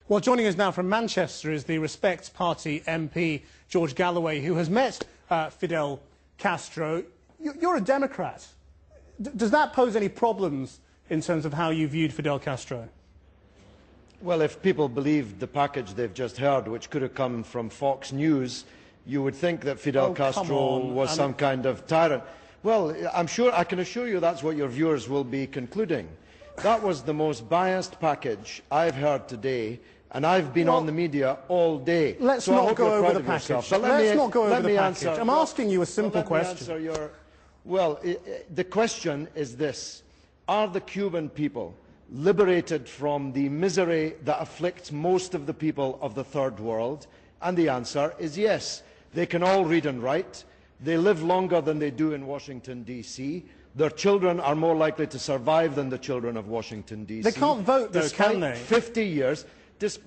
Well, joining us now from Manchester is the Respect Party MP, George Galloway, who has met Fidel Castro. You're a Democrat. Does that pose any problems in terms of how you viewed Fidel Castro? Well, if people believed the package they've just heard, which could have come from Fox News, you would think that Fidel Castro was some kind of tyrant. Well, I can assure you that's what your viewers will be concluding. That was the most biased package I've heard today, and I've been on the media all day. Let's not go over the package. Let's not go over the package. I'm asking you a simple question. The question is this: are the Cuban people liberated from the misery that afflicts most of the people of the Third World? And the answer is yes. They can all read and write. They live longer than they do in Washington, D.C. Their children are more likely to survive than the children of Washington, D.C. They can't vote, though, can they? 50 years.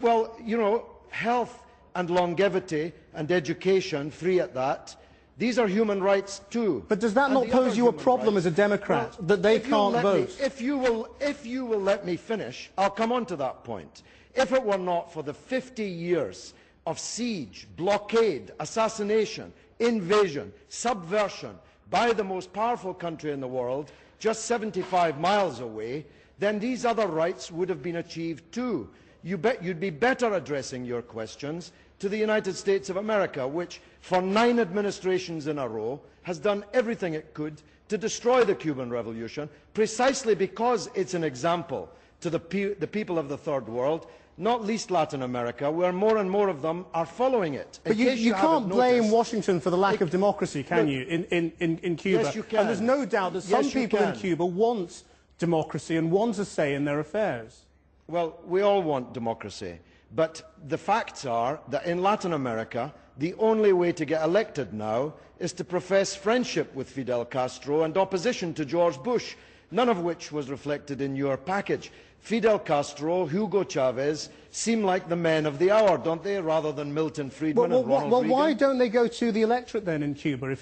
Well, you know, health and longevity and education, free at that, these are human rights too. But does that not pose you a problem as a Democrat, that they can't vote? If you will let me finish, I'll come on to that point. If it were not for the 50 years of siege, blockade, assassination, invasion, subversion by the most powerful country in the world, just 75 miles away, then these other rights would have been achieved too. You'd be better addressing your questions to the United States of America, which for 9 administrations in a row has done everything it could to destroy the Cuban Revolution, precisely because it's an example to the people of the Third World, not least Latin America, where more and more of them are following it. But you can't blame Washington for the lack of democracy, can you, in Cuba? Yes, you can. And there's no doubt that some people in Cuba want democracy and want a say in their affairs. Well, we all want democracy, but the facts are that in Latin America, the only way to get elected now is to profess friendship with Fidel Castro and opposition to George Bush, none of which was reflected in your package. Fidel Castro, Hugo Chavez seem like the men of the hour, don't they, rather than Milton Friedman and Ronald Reagan? Well, why don't they go to the electorate then in Cuba?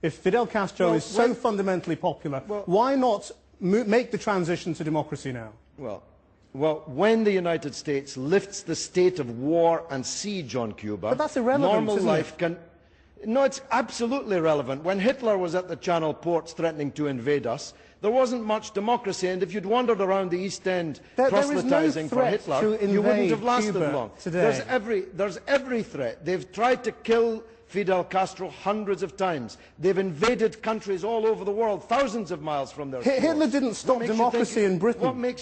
If Fidel Castro is so fundamentally popular, why not make the transition to democracy now? Well, when the United States lifts the state of war and siege on Cuba, but that's irrelevant, normal isn't life it? can... No, it's absolutely relevant. When Hitler was at the Channel ports threatening to invade us, there wasn't much democracy, and if you'd wandered around the East End proselytizing for Hitler, you wouldn't have lasted long. Today. There's every threat. They've tried to kill Fidel Castro hundreds of times. They've invaded countries all over the world, thousands of miles from their shores. Hitler didn't stop democracy in Britain.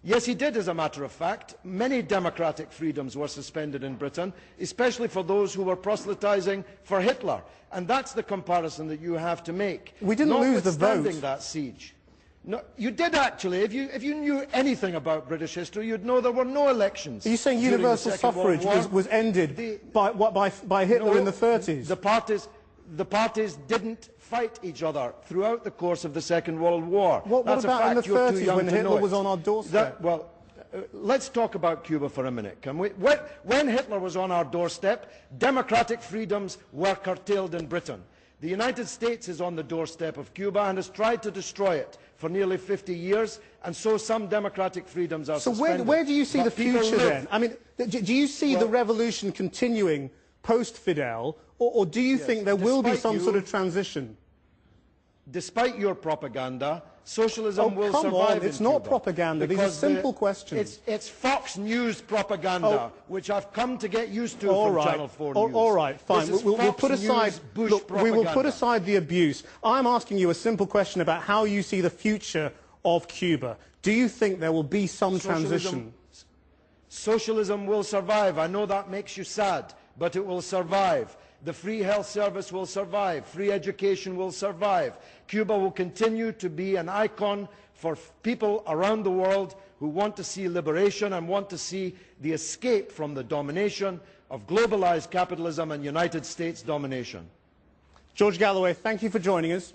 Yes, he did, as a matter of fact. Many democratic freedoms were suspended in Britain, especially for those who were proselytizing for Hitler. And that's the comparison that you have to make. We didn't lose the vote. Notwithstanding that siege. No, you did actually. If you knew anything about British history, you'd know there were no elections. Are you saying universal suffrage was ended by Hitler in the 30s? The parties didn't fight each other throughout the course of the Second World War. What about in the 30s when Hitler was on our doorstep? Let's talk about Cuba for a minute, can we? When Hitler was on our doorstep, democratic freedoms were curtailed in Britain. The United States is on the doorstep of Cuba and has tried to destroy it for nearly 50 years, and so some democratic freedoms are suspended. So where do you see the future then? I mean, do you see the revolution continuing post-Fidel, or do you think there will be some sort of transition? Despite your propaganda, socialism will survive in Cuba. Come on, it's not propaganda. These are simple questions. It's Fox News propaganda, which I've come to get used to from Channel 4 News. All right, fine. We'll put aside we will put aside the abuse. I'm asking you a simple question about how you see the future of Cuba. Do you think there will be some transition? Socialism will survive. I know that makes you sad, but it will survive. The free health service will survive. Free education will survive. Cuba will continue to be an icon for people around the world who want to see liberation and want to see the escape from the domination of globalized capitalism and United States domination. George Galloway, thank you for joining us.